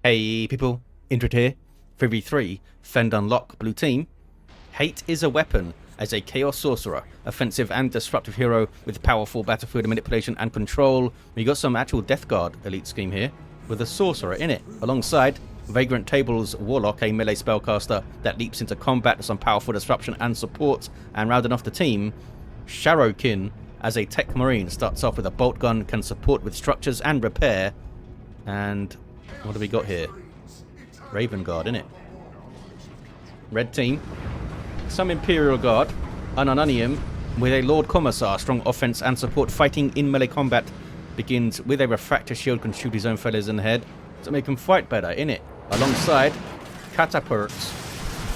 Hey people, Indrid here. 3v3, Fend Unlock, blue team. Hate is a weapon as a Chaos Sorcerer, offensive and disruptive hero with powerful battlefield manipulation and control. We got some actual Death Guard elite scheme here with a Sorcerer in it, alongside VagrantTable's Warlock, a melee spellcaster that leaps into combat with some powerful disruption and support. And rounding off the team, Sharrowkyn as a Techmarine starts off with a bolt gun, can support with structures and repair. And what do we got here? Raven Guard, innit? Red team. Some Imperial Guard. Unununium with a Lord Commissar. Strong offense and support. Fighting in melee combat begins with a refractor shield. Can shoot his own fellas in the head to make him fight better, innit? Alongside Catapurrt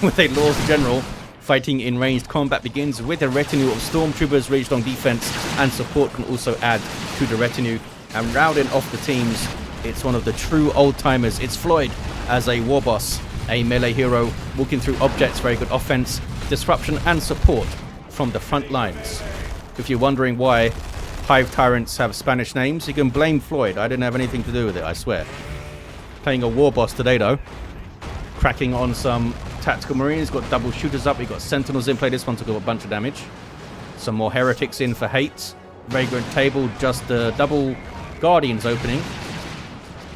with a Lord General. Fighting in ranged combat begins with a retinue of Stormtroopers. Ranged on defense and support can also add to the retinue. And rounding off the teams, it's one of the true old-timers. It's Floid as a Warboss, a melee hero, walking through objects, very good offense, disruption and support from the front lines. If you're wondering why Hive Tyrants have Spanish names, you can blame Floid. I didn't have anything to do with it, I swear. Playing a Warboss today though. Cracking on some Tactical Marines, got double shooters up, we've got Sentinels in play. This one took a bunch of damage. Some more Heretics in for hate. VagrantTable, just double Guardians opening.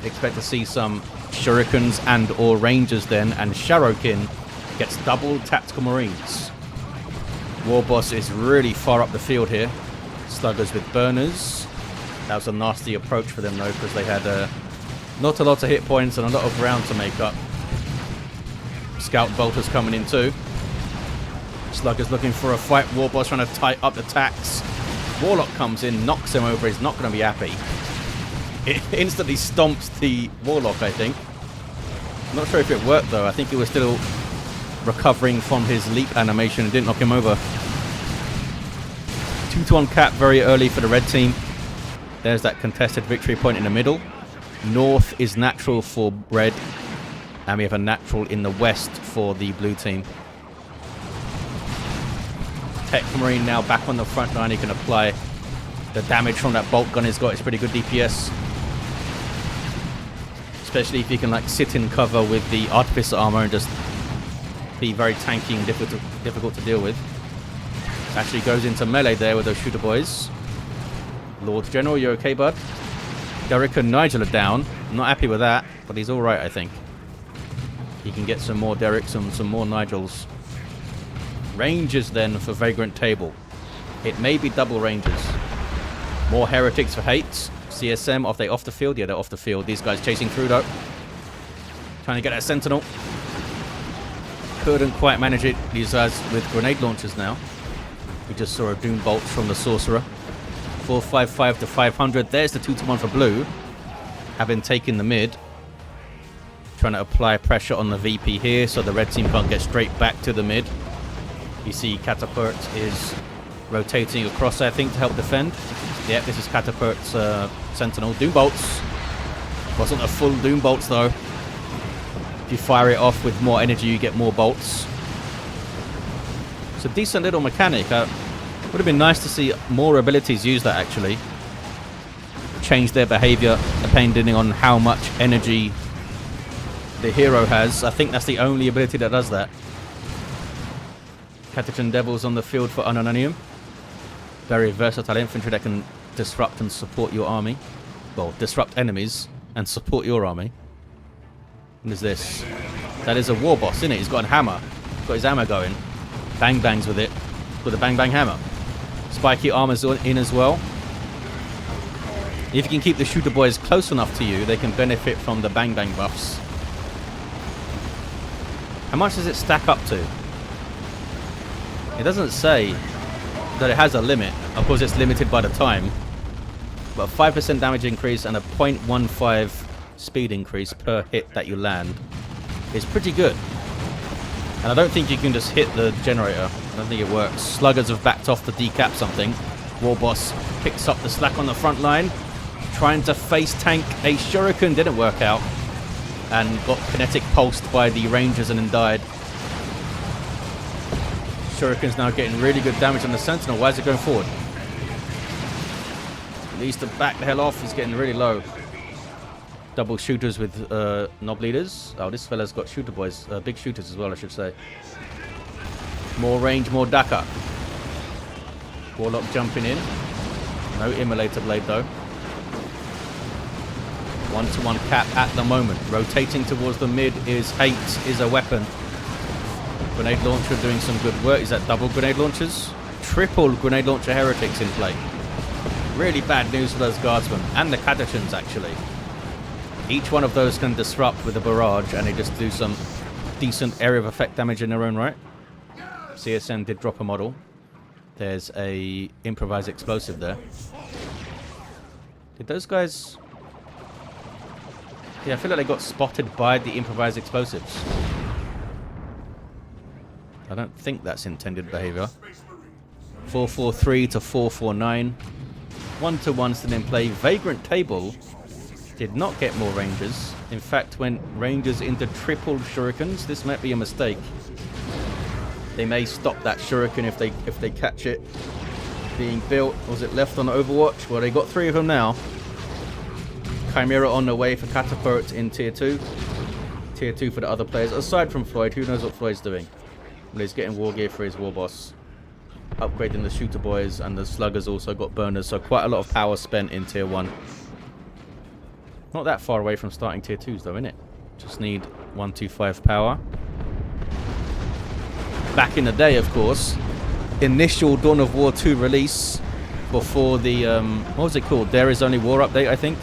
Expect to see some Shurikens and or Rangers then, and Sharrowkyn gets double Tactical Marines. Warboss is really far up the field here. Sluggers with burners. That was a nasty approach for them though, because they had not a lot of hit points and a lot of ground to make up. Scout Bolters coming in too. Sluggers looking for a fight. Warboss trying to tie up the tax. Warlock comes in, knocks him over. He's not going to be happy. It instantly stomps the Warlock, I think. I'm not sure if it worked though. I think he was still recovering from his leap animation and didn't knock him over. 2-1 cap very early for the red team. There's that contested victory point in the middle. North is natural for red. And we have a natural in the west for the blue team. Techmarine now back on the front line. He can apply the damage from that bolt gun he's got. It's pretty good DPS. Especially if you can like sit in cover with the Artificer armor and just be very tanky and difficult to deal with. Actually goes into melee there with those shooter boys. Lord General, you okay, bud? Derek and Nigel are down. I'm not happy with that, but he's alright, I think. He can get some more Derricks and some more Nigels. Rangers then for VagrantTable. It may be double Rangers. More Heretics for hates. CSM, off the field? Yeah, they're off the field. These guys chasing through though. Trying to get that Sentinel. Couldn't quite manage it. These guys with grenade launchers now. We just saw a Doom Bolt from the Sorcerer. 455 to 500. There's the 2-1 for blue. Having taken the mid. Trying to apply pressure on the VP here so the red team can't get straight back to the mid. You see Catapurrt is rotating across, I think, to help defend. Yeah, this is Catapurt's Sentinel. Doom Bolts. Wasn't a full Doom Bolts though. If you fire it off with more energy, you get more bolts. It's a decent little mechanic. Would have been nice to see more abilities use that actually. Change their behavior depending on how much energy the hero has. I think that's the only ability that does that. Catachan Devils on the field for Unununium. Very versatile infantry that can disrupt and support your army. Well, disrupt enemies and support your army. What is this? That is a Warboss, isn't it? He's got a hammer. He's got his hammer going. Bang bangs with it. With a bang bang hammer. Spiky armor's in as well. If you can keep the shooter boys close enough to you, they can benefit from the bang bang buffs. How much does it stack up to? It doesn't say that it has a limit. Of course, it's limited by the time. But 5% damage increase and a 0.15 speed increase per hit that you land is pretty good. And I don't think you can just hit the generator. I don't think it works. Sluggers have backed off to decap something. Warboss picks up the slack on the front line. Trying to face tank a Shuriken. Didn't work out. And got kinetic pulsed by the Rangers and then died. Shuriken's now getting really good damage on the Sentinel. Why is it going forward? Needs to back the hell off. He's getting really low. Double shooters with knob leaders. Oh, this fella's got shooter boys. Big shooters as well, I should say. More range, more Daka. Warlock jumping in. No Immolator Blade though. 1-to-1 cap at the moment. Rotating towards the mid is Hate is a weapon. Grenade launcher doing some good work. Is that double grenade launchers? Triple grenade launcher heretics in play. Really bad news for those guardsmen. And the Catapurts actually. Each one of those can disrupt with a barrage and they just do some decent area of effect damage in their own right. CSN did drop a model. There's a improvised explosive there. Did those guys... Yeah, I feel like they got spotted by the improvised explosives. I don't think that's intended behavior. 443 to 449. 1-to-1 still in play. VagrantTable did not get more rangers. In fact, went rangers into triple shurikens. This might be a mistake. They may stop that shuriken if they catch it being built. Was it left on Overwatch? Well, they got 3 of them now. Chimera on the way for Catapurrt in tier 2. Tier 2 for the other players. Aside from Floid, who knows what Floyd's doing? Well, he's getting war gear for his Warboss. Upgrading the shooter boys, and the sluggers also got burners, so quite a lot of power spent in tier 1. Not that far away from starting tier 2s though, innit? Just need 125 power. Back in the day, of course, initial Dawn of War 2 release before the, what was it called? There Is Only War update, I think.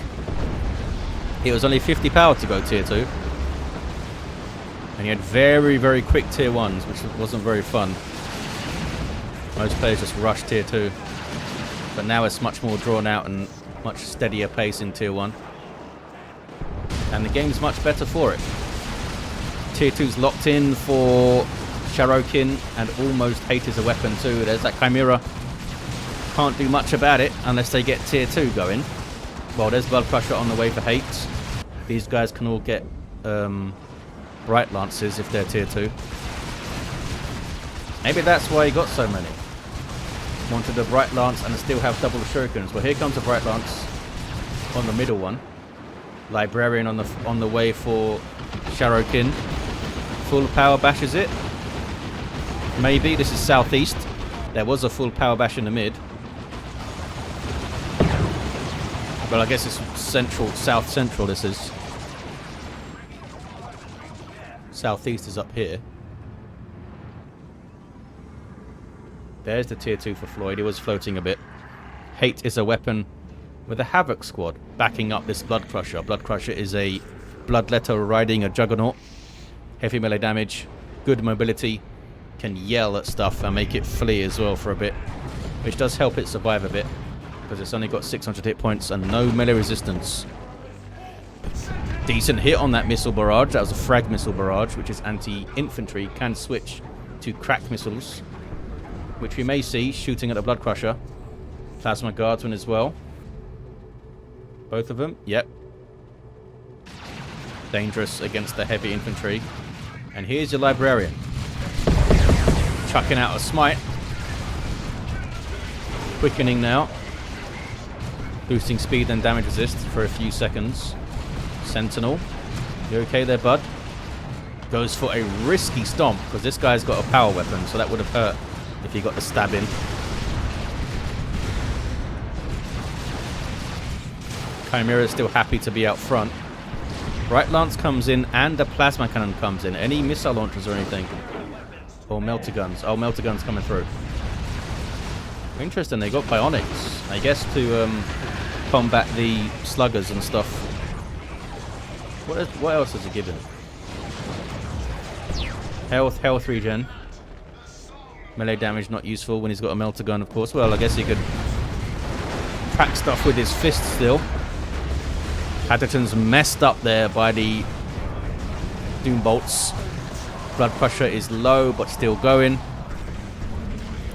It was only 50 power to go tier 2. And you had very, very quick tier 1s, which wasn't very fun. Most players just rushed tier 2. But now it's much more drawn out and much steadier pace in tier 1. And the game's much better for it. Tier 2's locked in for Sharrowkyn, and almost Hate is a weapon too. There's that Chimera. Can't do much about it unless they get tier 2 going. Well, there's Blood Crusher on the way for Hate. These guys can all get Bright Lances if they're tier 2. Maybe that's why he got so many. Wanted a Bright Lance and still have double shurikens. Well, here comes a Bright Lance on the middle one. Librarian on the way for Sharrowkyn. Full power bashes it. Maybe. This is southeast. There was a full power bash in the mid. Well, I guess it's central, south central this is. Southeast is up here. There's the tier 2 for Floyd. He was floating a bit. Hate is a weapon with a Havoc squad backing up this Blood Crusher. Blood Crusher is a Bloodletter riding a Juggernaut. Heavy melee damage, good mobility, can yell at stuff and make it flee as well for a bit, which does help it survive a bit because it's only got 600 hit points and no melee resistance. Decent hit on that missile barrage. That was a frag missile barrage, which is anti-infantry, can switch to crack missiles, which we may see shooting at the Blood Crusher. Plasma Guardsman as well. Both of them, yep. Dangerous against the heavy infantry. And here's your Librarian. Chucking out a smite. Quickening now. Boosting speed and damage resist for a few seconds. Sentinel. You okay there, bud? Goes for a risky stomp, because this guy's got a power weapon, so that would have hurt if he got the stab in. Chimera is still happy to be out front. Bright Lance comes in and a Plasma Cannon comes in. Any missile launchers or anything? Or Melter Guns. Oh, Melter Guns coming through. Interesting, they got Bionics. I guess to combat the sluggers and stuff. What else is it given? Health regen. Melee damage not useful when he's got a Melter Gun, of course. Well, I guess he could track stuff with his fist still. Patterton's messed up there by the Doom Bolts. Blood Crusher is low, but still going.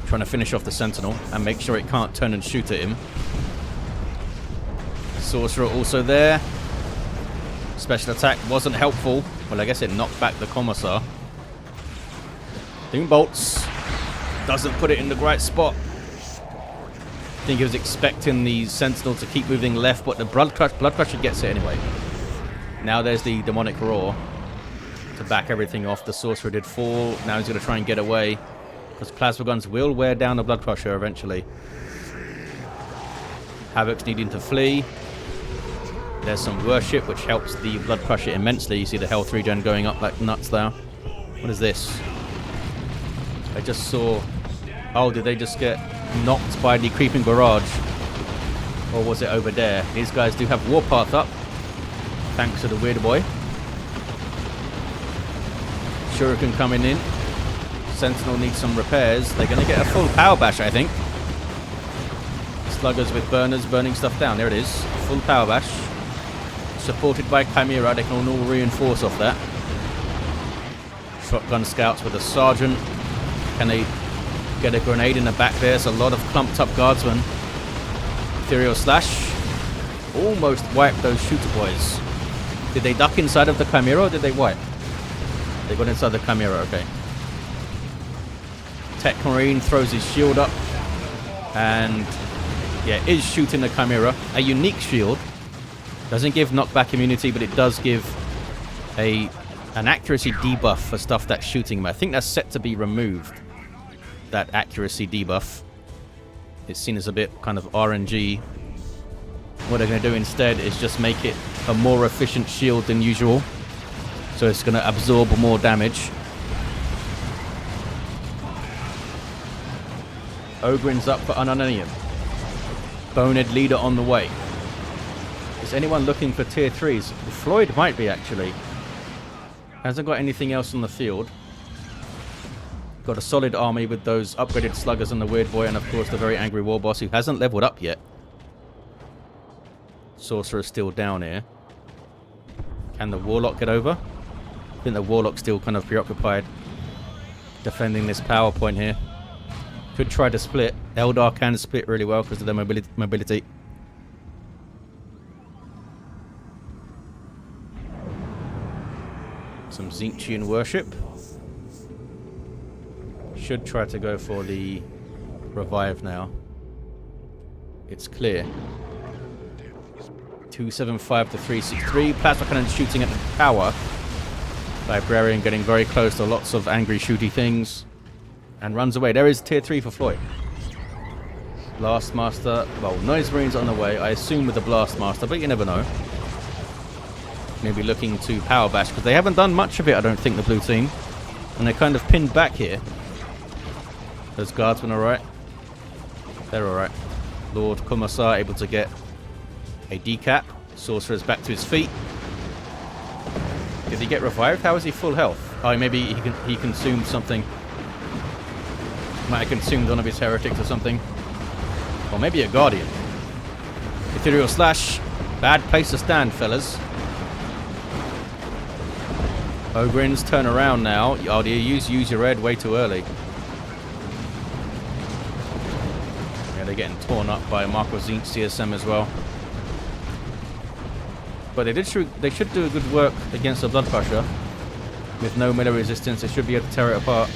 Trying to finish off the Sentinel and make sure it can't turn and shoot at him. Sorcerer also there. Special attack wasn't helpful. Well, I guess it knocked back the Commissar. Doom Bolts. Doesn't put it in the right spot. I think he was expecting the Sentinel to keep moving left, but the Blood Crusher gets it anyway. Now there's the demonic roar to back everything off. The sorcerer did fall. Now he's going to try and get away, because plasma guns will wear down the Blood Crusher eventually. Havoc's needing to flee. There's some worship, which helps the Blood Crusher immensely. You see the health regen going up like nuts there. What is this? I just saw... Oh, did they just get knocked by the creeping barrage? Or was it over there? These guys do have Warpath up, thanks to the weird boy. Sharrowkyn coming in. Sentinel needs some repairs. They're going to get a full power bash, I think. Sluggers with burners burning stuff down. There it is. Full power bash. Supported by Chimera. They can all reinforce off that. Shotgun scouts with a sergeant. Can they get a grenade in the back there? There's a lot of clumped up guardsmen. Ethereal Slash. Almost wiped those shooter boys. Did they duck inside of the Chimera or did they wipe? They got inside the Chimera, okay. Techmarine throws his shield up. And yeah, is shooting the Chimera. A unique shield. Doesn't give knockback immunity, but it does give an accuracy debuff for stuff that's shooting him. I think that's set to be removed. That accuracy debuff. It's seen as a bit kind of RNG. What they're going to do instead is just make it a more efficient shield than usual. So it's going to absorb more damage. Ogren's up for Unununium. Bonehead leader on the way. Is anyone looking for tier 3s? Floid might be, actually. Hasn't got anything else on the field. Got a solid army with those upgraded sluggers and the weird boy, and of course the very angry Warboss who hasn't leveled up yet. Sorcerer's still down here. Can the Warlock get over? I think the Warlock's still kind of preoccupied defending this power point here. Could try to split. Eldar can split really well because of their mobility. Some Tzeentchian worship. Should try to go for the revive now. It's clear. 275 to 363. Plasma cannon shooting at the power. Librarian getting very close to lots of angry shooty things. And runs away. There is tier 3 for Floid. Blastmaster. Well, Noise Marine's on the way. I assume with the Blastmaster, but you never know. Maybe looking to power bash, because they haven't done much of it, I don't think, the blue team. And they're kind of pinned back here. Those guardsmen alright? They're alright. Lord Commissar able to get a decap. Sorcerer's back to his feet. Did he get revived? How is he full health? Oh, maybe he consumed something. Might have consumed one of his heretics or something. Or maybe a guardian. Ethereal Slash. Bad place to stand, fellas. Ogren's turn around now. Oh, do you use your red way too early? Yeah, they're getting torn up by Marco Tzeentch CSM as well. But they should do a good work against the Blood Crusher. With no melee resistance, they should be able to tear it apart.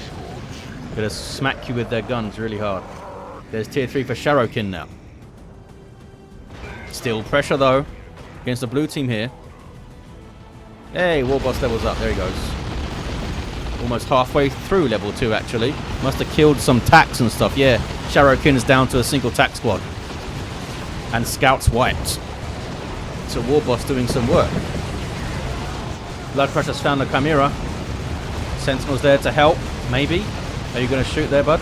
Gonna smack you with their guns really hard. There's tier 3 for Sharrowkyn now. Still pressure though against the blue team here. Hey, Warboss levels up. There he goes. Almost halfway through level 2 actually. Must have killed some tax and stuff. Yeah, Sharrowkyn's down to a single tax squad. And scouts wiped. So Warboss doing some work. Blood Crusher's found the Chimera. Sentinel's there to help. Maybe. Are you going to shoot there, bud?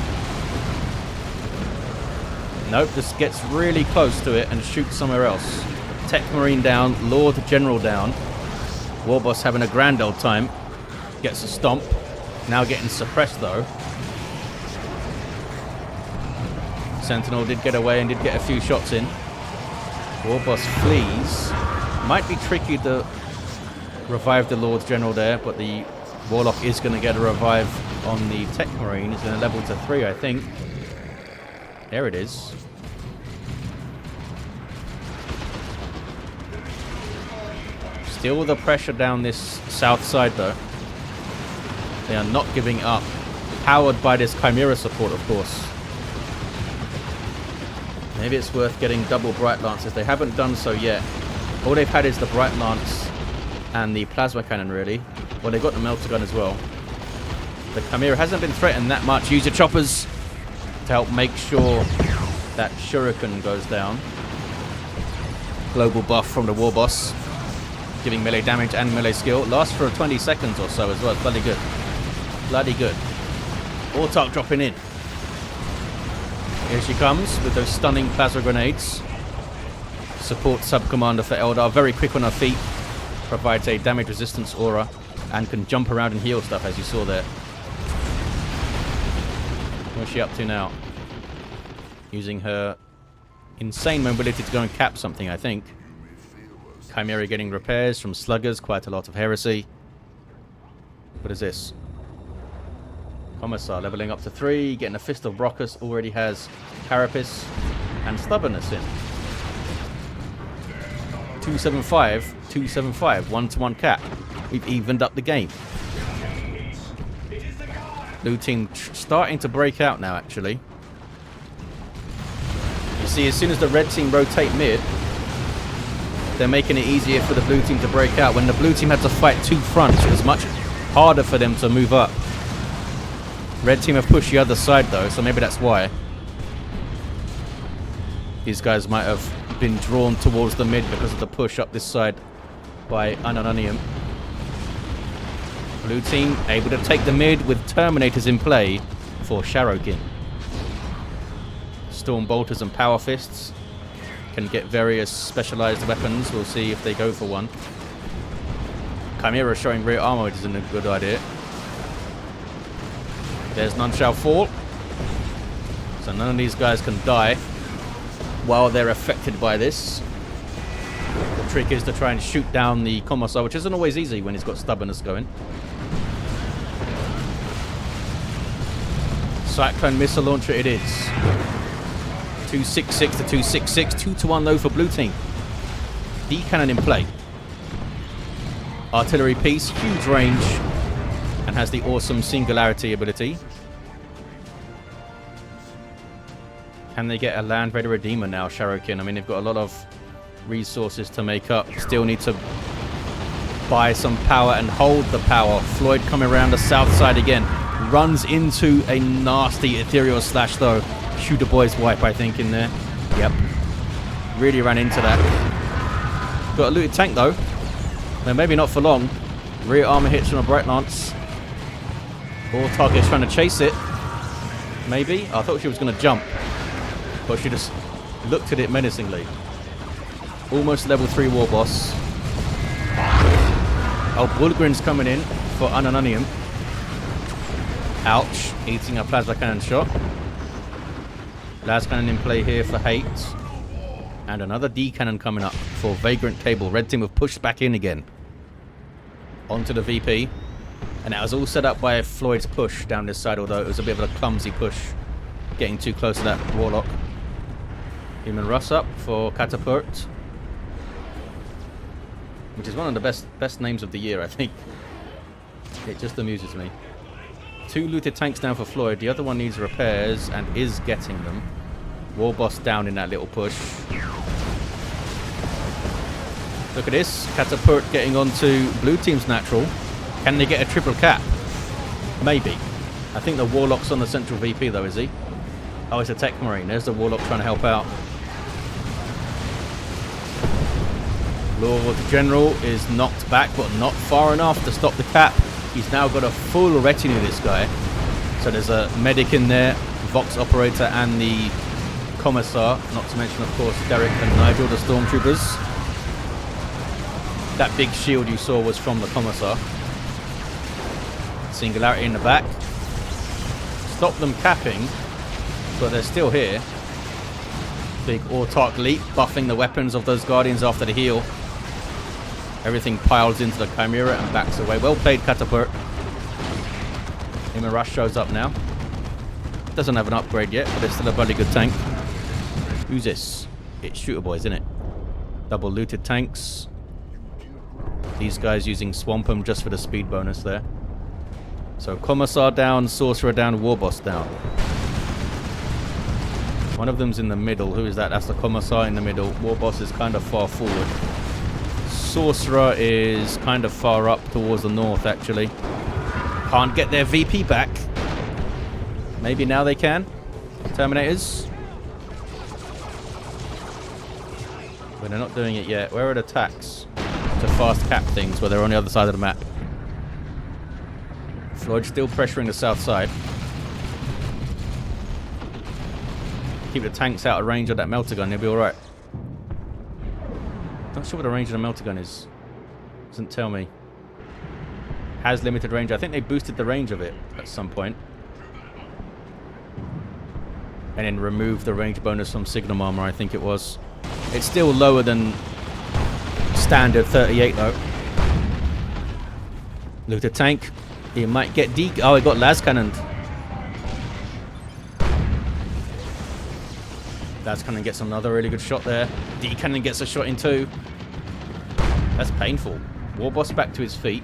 Nope, just gets really close to it and shoots somewhere else. Techmarine down, Lord General down. Warboss having a grand old time. Gets a stomp. Now getting suppressed though. Sentinel did get away and did get a few shots in. Warboss flees. Might be tricky to revive the Lord General there, but the Warlock is going to get a revive on the Techmarine. He's going to level to 3, I think. There it is. Still the pressure down this south side, though. They are not giving up. Powered by this Chimera support, of course. Maybe it's worth getting double Bright Lances. They haven't done so yet. All they've had is the Bright Lance and the plasma cannon, really. Well, they've got the melter gun as well. The Chimera hasn't been threatened that much. Use your choppers to help make sure that Sharrowkyn goes down. Global buff from the Warboss, giving melee damage and melee skill. Lasts for 20 seconds or so as well. It's bloody good. Bloody good. Ork dropping in. Here she comes with those stunning plasma grenades. Support sub-commander for Eldar. Very quick on her feet. Provides a damage resistance aura and can jump around and heal stuff, as you saw there. What's she up to now? Using her insane mobility to go and cap something, I think. Chimera getting repairs from sluggers. Quite a lot of heresy. What is this? Commissar leveling up to 3. Getting a Fist of Brockus. Already has Carapace and Stubbornness in. 275. 275. 1-to-1 cap. We've evened up the game. Blue team starting to break out now, actually. You see, as soon as the red team rotate mid, they're making it easier for the blue team to break out. When the blue team had to fight two fronts, it was much harder for them to move up. Red team have pushed the other side, though, so maybe that's why. These guys might have been drawn towards the mid because of the push up this side by Unununium. Blue team able to take the mid with Terminators in play for Sharrowkyn. Storm Bolters and Power Fists can get various specialized weapons. We'll see if they go for one. Chimera showing rear armor, which isn't a good idea. There's None Shall Fall. So none of these guys can die while they're affected by this. The trick is to try and shoot down the Commissar, which isn't always easy when he's got Stubbornness going. Cyclone Missile Launcher it is. 266 to 266. 2-to-1 though for blue team. D-cannon in play. Artillery piece, huge range, and has the awesome Singularity ability. Can they get a Land Raider Redeemer now, Sharrowkyn? I mean, they've got a lot of resources to make up. Still need to buy some power and hold the power. Floid coming around the south side again. Runs into a nasty Ethereal Slash, though. Shooter Boy's wipe, I think, in there. Yep. Really ran into that. Got a looted tank, though. No, maybe not for long. Rear armor hits from a Bright Lance. All targets trying to chase it. Maybe? I thought she was going to jump. But she just looked at it menacingly. Almost level 3 Warboss. Oh, Bullgrin's coming in for Unununium. Ouch. Eating a plasma cannon shot. Las cannon in play here for Hate. And another D cannon coming up for VagrantTable. Red team have pushed back in again. Onto the VP. And that was all set up by Floyd's push down this side, although it was a bit of a clumsy push. Getting too close to that Warlock. Human Russ up for Catapurrt. Which is one of the best names of the year, I think. It just amuses me. 2 looted tanks down for Floyd. The other one needs repairs and is getting them. Warboss down in that little push. Look at this. Catapuurt getting onto blue team's natural. Can they get a triple cap? Maybe. I think the Warlock's on the central VP though, is he? Oh, it's a Techmarine. There's the Warlock trying to help out. Lord General is knocked back, but not far enough to stop the cap. He's now got a full retinue, this guy. So there's a medic in there, Vox Operator, and the Commissar. Not to mention, of course, Derek and Nigel, the Stormtroopers. That big shield you saw was from the Commissar. Singularity in the back. Stop them capping, but they're still here. Big Ork leap, buffing the weapons of those Guardians after the heal. Everything piles into the Chimera and backs away. Well played, Catapurrt. Human Rush shows up now. Doesn't have an upgrade yet, but it's still a bloody good tank. Who's this? It's Shooter Boys, isn't it? Double looted tanks. These guys using Swampum just for the speed bonus there. So Commissar down, Sorcerer down, Warboss down. One of them's in the middle. Who is that? That's the Commissar in the middle. Warboss is kind of far forward. Sorcerer is kind of far up towards the north, actually. Can't get their VP back. Maybe now they can. Terminators. But they're not doing it yet. Where are the attacks? To fast cap things where they're on the other side of the map. Floyd still pressuring the south side. Keep the tanks out of range of that melter gun, they'll be alright. Not sure what the range of the melter gun is. Doesn't tell me. Has limited range. I think they boosted the range of it at some point. And then removed the range bonus from Signum Armor, I think it was. It's still lower than standard 38 though. Look at the tank. He might get oh, he got las cannoned. Las cannon gets another really good shot there. D cannon gets a shot in too. That's painful. Warboss back to his feet.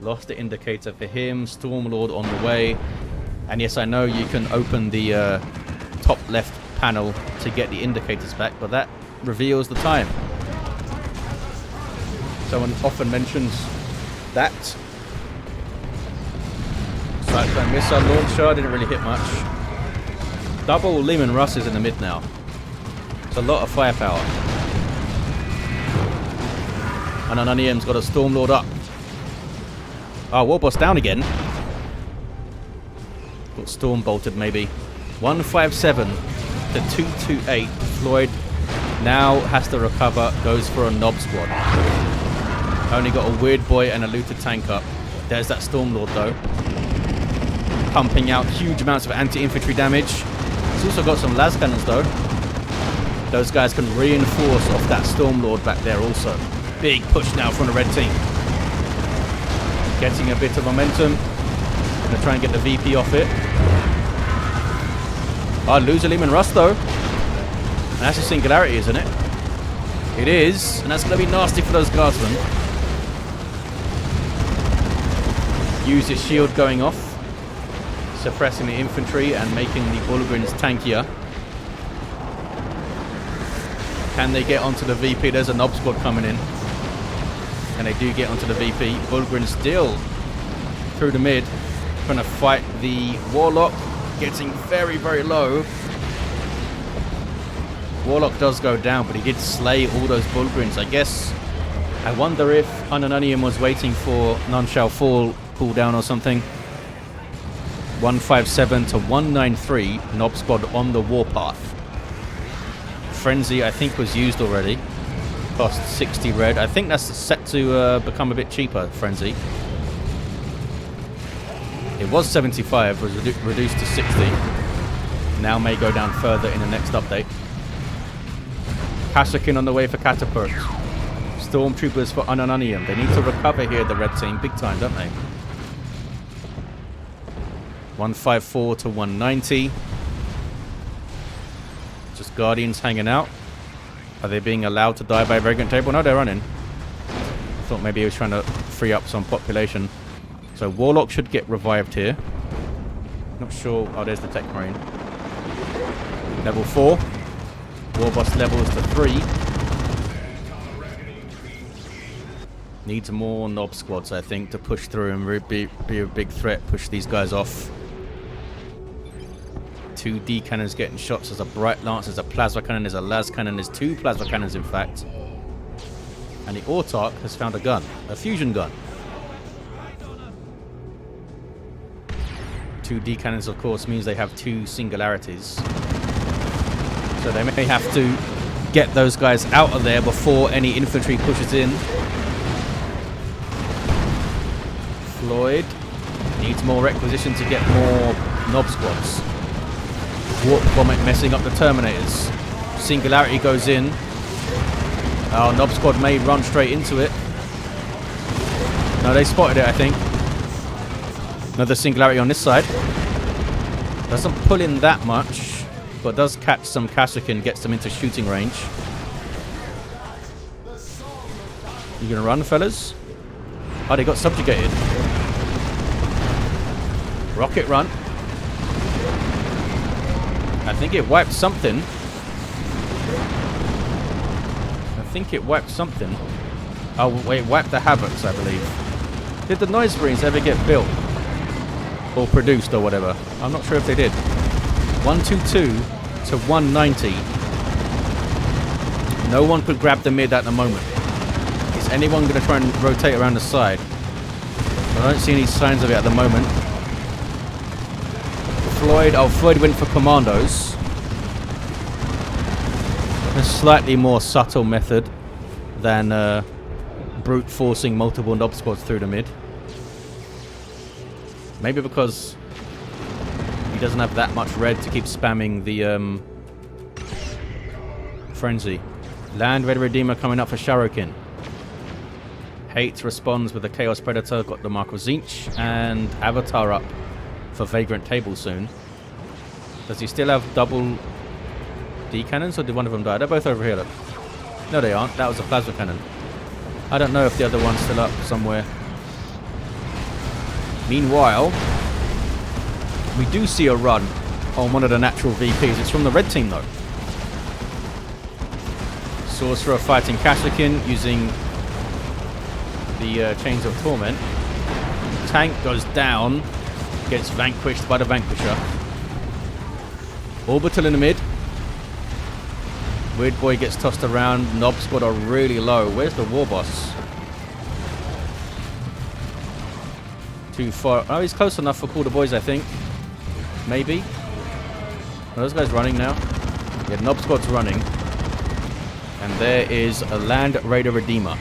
Lost the indicator for him. Stormlord on the way. And yes, I know you can open the top left panel to get the indicators back, but that reveals the time. Someone often mentions that. Cyclone missile launcher didn't really hit much. Double Lehman Russ is in the mid now. It's a lot of firepower. And Unununium's got a Stormlord up. Oh, Warboss down again. Got Storm bolted maybe. 157 to 228. Floyd now has to recover. Goes for a Knob Squad. Only got a Weird Boy and a Looted tank up. There's that Stormlord though. Pumping out huge amounts of anti-infantry damage. He's also got some las cannons though. Those guys can reinforce off that Stormlord back there also. Big push now from the red team. Getting a bit of momentum. Gonna try and get the VP off it. Oh, lose a Lehman Russ though. And that's a singularity, isn't it? It is, and that's gonna be nasty for those guardsmen. Use his shield going off. Suppressing the infantry and making the Bullgrins tankier. Can they get onto the VP? There's a Knob Squad coming in. And they do get onto the VP. Bullgrin still through the mid. Trying to fight the Warlock. Getting very, very low. Warlock does go down, but he did slay all those Bullgrins. I guess, I wonder if Unununium was waiting for None Shall Fall cooldown or something. 157 to 193. Knob Squad on the warpath. Frenzy, I think, was used already. Cost 60 red. I think that's set to become a bit cheaper, Frenzy. It was 75, was reduced to 60. Now may go down further in the next update. Sharrowkyn on the way for Catapurrt. Stormtroopers for Unununium. They need to recover here, the red team, big time, don't they? 154 to 190. Just Guardians hanging out. Are they being allowed to die by VagrantTable? No, they're running. Thought maybe he was trying to free up some population. So Warlock should get revived here. Not sure. Oh, there's the Techmarine. Level 4. Warboss levels to 3. Needs more Knob Squads, I think, to push through and be a big threat. Push these guys off. 2 D cannons getting shots. There's a Bright Lance, there's a Plasma Cannon, there's a Las Cannon, there's 2 Plasma Cannons in fact. And the Autarch has found a gun, a fusion gun. 2 D cannons, of course, means they have 2 singularities. So they may have to get those guys out of there before any infantry pushes in. Floyd needs more requisition to get more Knob Squads. Warp Vomit messing up the Terminators. Singularity goes in. Oh, Knob Squad may run straight into it. No, they spotted it, I think. Another Singularity on this side. Doesn't pull in that much, but does catch some Sharrowkyn, gets them into shooting range. You gonna run, fellas? Oh, they got subjugated. Rocket run. I think it wiped something. Oh, wait, wipe the Havocs, I believe. Did the Noise Marines ever get built? Or produced, or whatever? I'm not sure if they did. 122 to 190. No one could grab the mid at the moment. Is anyone going to try and rotate around the side? I don't see any signs of it at the moment. Floid. Oh, Floid went for commandos. A slightly more subtle method than brute forcing multiple knob squads through the mid. Maybe because he doesn't have that much red to keep spamming the frenzy. Land Red Redeemer coming up for Sharrowkyn. Hate responds with the Chaos Predator, got the Mark of Zinch, and Avatar up for VagrantTable soon. Does he still have double D cannons, or did one of them die? They're both over here, look. No, they aren't. That was a plasma cannon. I don't know if the other one's still up somewhere. Meanwhile, we do see a run on one of the natural VPs. It's from the red team, though. Sorcerer fighting Catapurrt using the Chains of Torment. Tank goes down, gets vanquished by the Vanquisher. Orbital in the mid. Weird Boy gets tossed around. Knob squad are really low. Where's the Warboss? Too far. Oh, he's close enough for Call the Boys, I think. Maybe. Are those guys running now? Yeah, Knob squad's running. And there is a Land Raider Redeemer.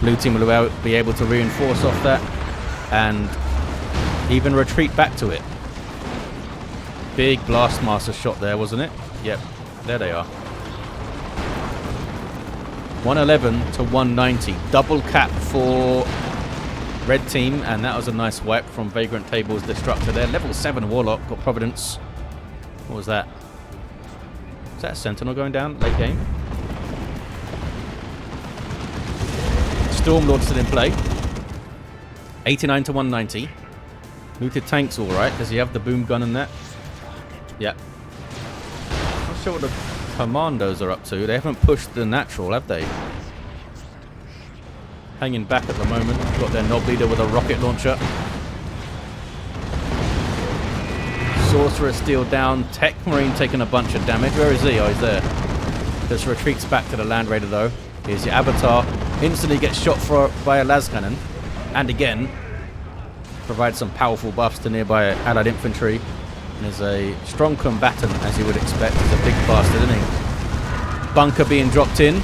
Blue team will be able to reinforce off that and even retreat back to it. Big Blastmaster shot there, wasn't it? Yep, there they are. 111 to 190. Double cap for red team, and that was a nice wipe from VagrantTable's Destructor there. Level 7 Warlock, got Providence. What was that? Is that a Sentinel going down late game? Stormlord still in play. 89 to 190. Looted tank's alright. Does he have the boom gun and that? Yeah. Not sure what the commandos are up to. They haven't pushed the natural, have they? Hanging back at the moment. Got their knob leader with a rocket launcher. Sorcerer still down. Techmarine taking a bunch of damage. Where is he? Oh, he's there. Just retreats back to the Land Raider, though. Here's your Avatar. Instantly gets shot by a las cannon. And again, provides some powerful buffs to nearby allied infantry. And is a strong combatant, as you would expect. He's a big bastard, isn't he? Bunker being dropped in.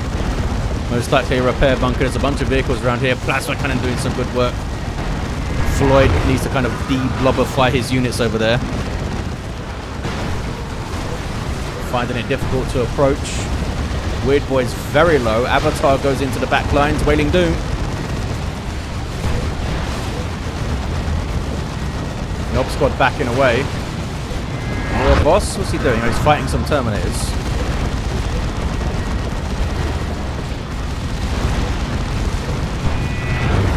Most likely a repair bunker. There's a bunch of vehicles around here. Plasma cannon doing some good work. Floyd needs to kind of de-blobberfy his units over there. Finding it difficult to approach. Weird Boy's very low. Avatar goes into the back lines. Wailing Doom. Knob squad backing away. Warboss, what's he doing? Oh, he's fighting some Terminators.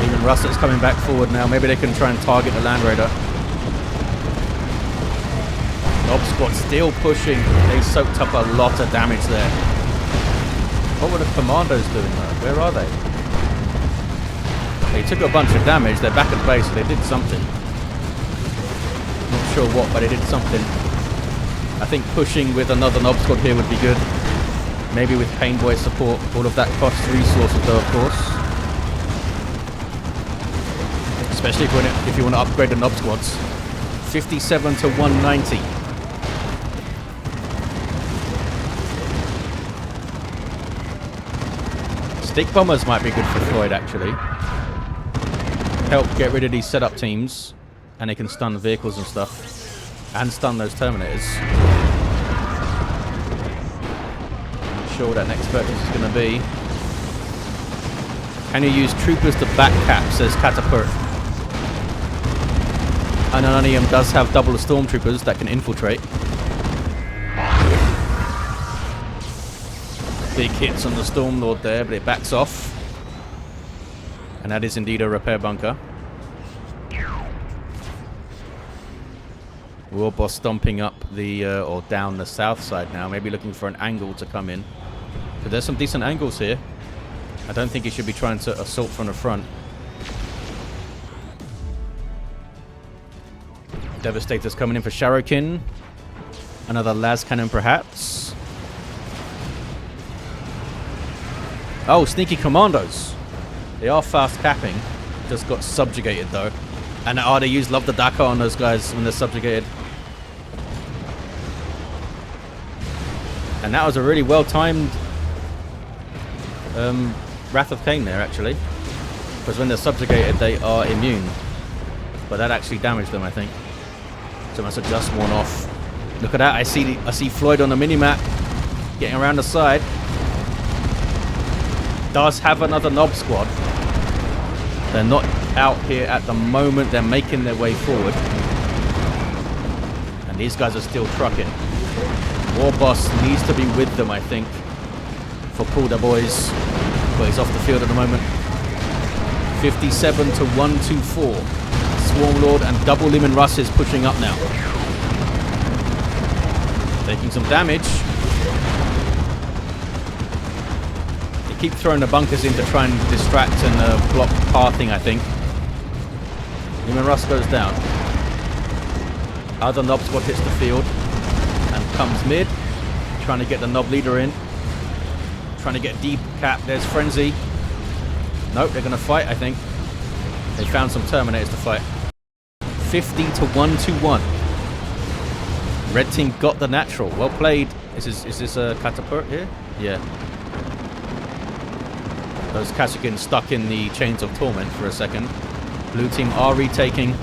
Even Russet's coming back forward now. Maybe they can try and target the Land Raider. Knob squad still pushing. They soaked up a lot of damage there. What were the commandos doing though? Where are they? They took a bunch of damage. They're back at base, so they did something. Not sure what, but they did something. I think pushing with another knob squad here would be good. Maybe with Painboy support. All of that costs resources though, of course. Especially if you want to upgrade the knob squads. 57 to 190. Stick bombers might be good for Floyd, actually. Help get rid of these setup teams, and they can stun the vehicles and stuff, and stun those Terminators. Not sure what that next purchase is going to be. Can you use troopers to back cap, says Catapurrt. Unununium does have double stormtroopers that can infiltrate. Big hits on the Stormlord there, but it backs off. And that is indeed a repair bunker. Warboss stomping up the, or down the south side now, maybe looking for an angle to come in. So there's some decent angles here. I don't think he should be trying to assault from the front. Devastator's coming in for Sharrowkyn. Another las cannon perhaps. Oh, sneaky commandos. They are fast capping. Just got subjugated though. And they use Love the Daka on those guys when they're subjugated. And that was a really well-timed Wrath of Cain there, actually. Because when they're subjugated, they are immune. But that actually damaged them, I think. So must have just worn off. Look at that. I see Floid on the minimap. Getting around the side. Does have another Nob squad. They're not out here at the moment. They're making their way forward. And these guys are still trucking. Warboss needs to be with them, I think, for Pull the Boys. But he's off the field at the moment. 57 to 124. Swarmlord and double Limon Russ is pushing up now. Taking some damage. They keep throwing the bunkers in to try and distract and block pathing, I think. Limon Russ goes down. Other Nob squad hits the field and comes mid. Trying to get the Nob leader in. Trying to get deep cap. There's Frenzy. Nope, they're going to fight, I think. They found some Terminators to fight. 50 to 121. Red team got the natural. Well played. Is this a Catapurrt here? Yeah. Those Kashyyyks stuck in the Chains of Torment for a second. Blue team are retaking.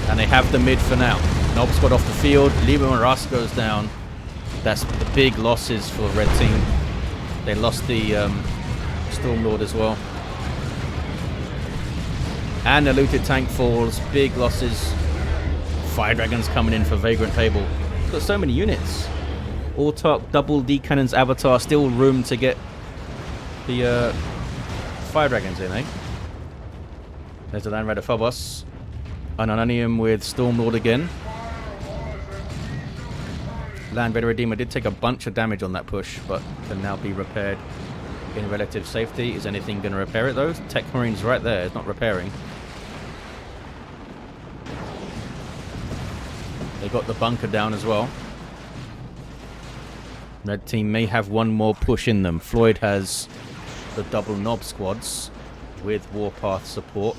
And they have the mid for now. Nob squad off the field. Limon Russ goes down. That's the big losses for Red team. They lost the Stormlord as well. And the looted tank falls. Big losses. Fire Dragons coming in for VagrantTable. Got so many units. Autark, double D Cannons, Avatar. Still room to get the Fire Dragons in, eh? There's the Land Raider Phobos. Unununium with Stormlord again. Land Raider Redeemer did take a bunch of damage on that push, but can now be repaired in relative safety. Is anything going to repair it though? Techmarine's right there. It's not repairing. They got the bunker down as well. Red team may have one more push in them. Floid has the double Nob squads with Warpath support.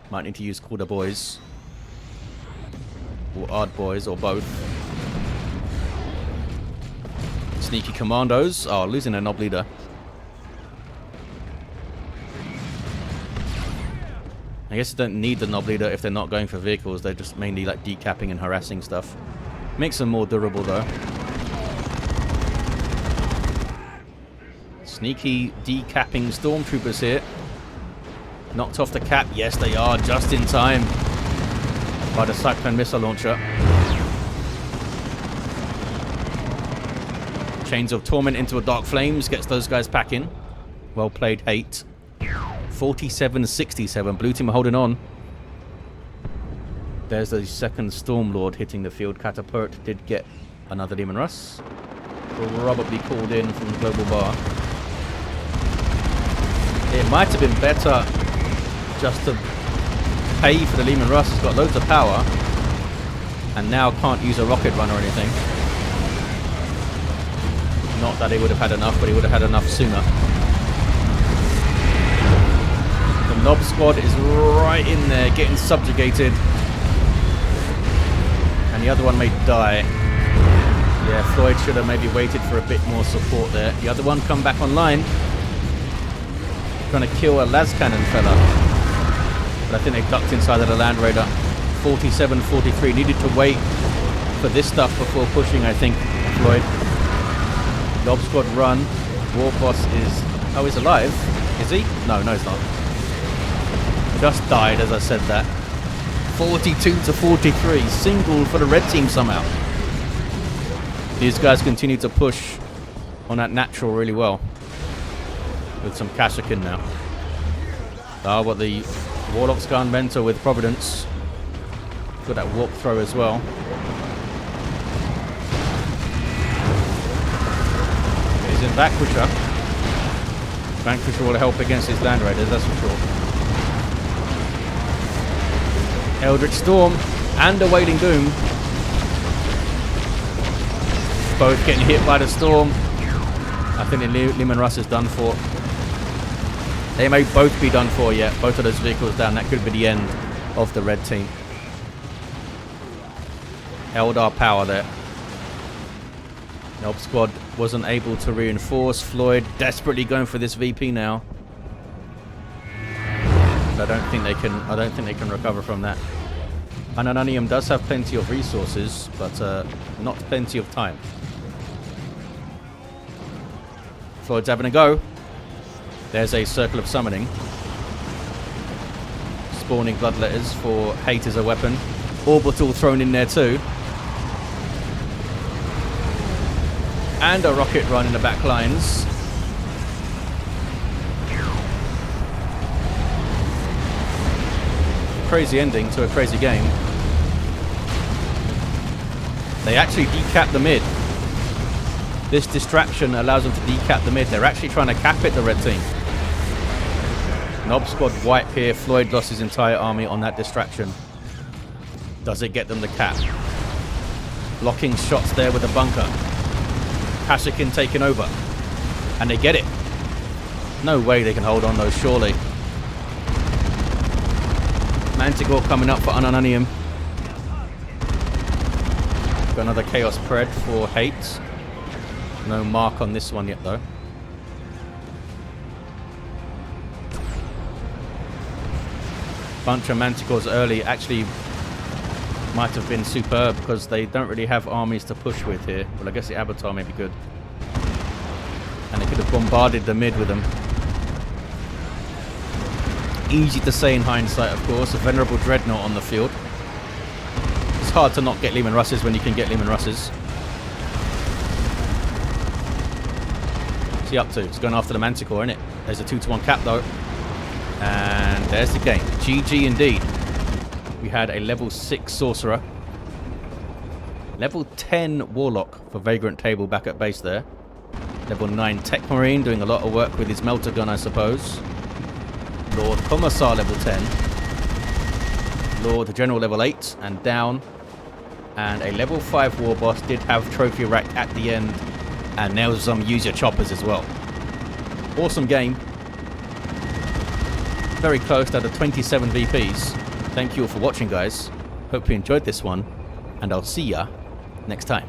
Might need to use Quarter Boys. Or Ard Boys, or both. Sneaky Commandos. Oh, losing a Nob leader. I guess they don't need the Nob leader if they're not going for vehicles. They're just mainly like decapping and harassing stuff. Makes them more durable though. Sneaky decapping stormtroopers here. Knocked off the cap. Yes, they are, just in time. By the Cyclone missile launcher. Chains of Torment into a Dark Flames. Gets those guys packing. Well played, Hate. 47-67. Blue team are holding on. There's the second Stormlord hitting the field. Catapurrt did get another Limon Russ. Probably called in from the Global Bar. It might have been better just to pay for the Limon Russ. It's got loads of power. And now can't use a rocket run or anything. Not that he would have had enough, but he would have had enough sooner. The Nob squad is right in there, getting subjugated. And the other one may die. Yeah, Floyd should have maybe waited for a bit more support there. The other one come back online. Trying to kill a las cannon fella. But I think they ducked inside of the Land Raider. 47-43. Needed to wait for this stuff before pushing, I think, Floyd. Nob squad run. Warboss is... Oh, he's alive. Is he? No, he's not. Just died as I said that. 42-43. Single for the red team somehow. These guys continue to push on that natural really well. With some Kashyyyk now. Oh, but the Warlock's gone mental with Providence. Got that warp throw as well. using Vanquisher. Vanquisher will help against his Land Raiders, that's for sure. Eldritch Storm and a Wailing Doom. Both getting hit by the storm. I think the Leman Russ is done for. They may both be done for yet. Both of those vehicles down. That could be the end of the red team. Eldar power there. Nob squad wasn't able to reinforce. Floid desperately going for this VP now. But I don't think they can recover from that. Unununium does have plenty of resources, but not plenty of time. Floyd's having a go. There's a circle of summoning. Spawning bloodletters for hate as a weapon. Orbital thrown in there too. And a rocket run in the back lines. Crazy ending to a crazy game. They actually decap the mid. This distraction allows them to decap the mid. They're actually trying to cap it, the red team. Nob squad wipe here. Floyd lost his entire army on that distraction. Does it get them the cap? Blocking shots there with a bunker. Sharrowkyn taking over. And they get it. No way they can hold on though, surely. Manticore coming up for Unununium. Got another Chaos Pred for hate. No mark on this one yet though. Bunch of Manticores early actually might have been superb because they don't really have armies to push with here. Well, I guess the Avatar may be good. And they could have bombarded the mid with them. Easy to say in hindsight, of course. A Venerable Dreadnought on the field. It's hard to not get Leman Russes when you can get Leman Russes. What's he up to? He's going after the Manticore, isn't it? There's a 2-to-1 cap though. And there's the game. GG indeed. We had a level 6 Sorcerer. Level 10 Warlock for VagrantTable back at base there. Level 9 Techmarine doing a lot of work with his melter gun, I suppose. Lord Commissar level 10. Lord General level 8 and down. And a level 5 Warboss did have trophy rack at the end. And nails some use your choppers as well. Awesome game. Very close to the 27 VPs. Thank you all for watching, guys. Hope you enjoyed this one. And I'll see ya next time.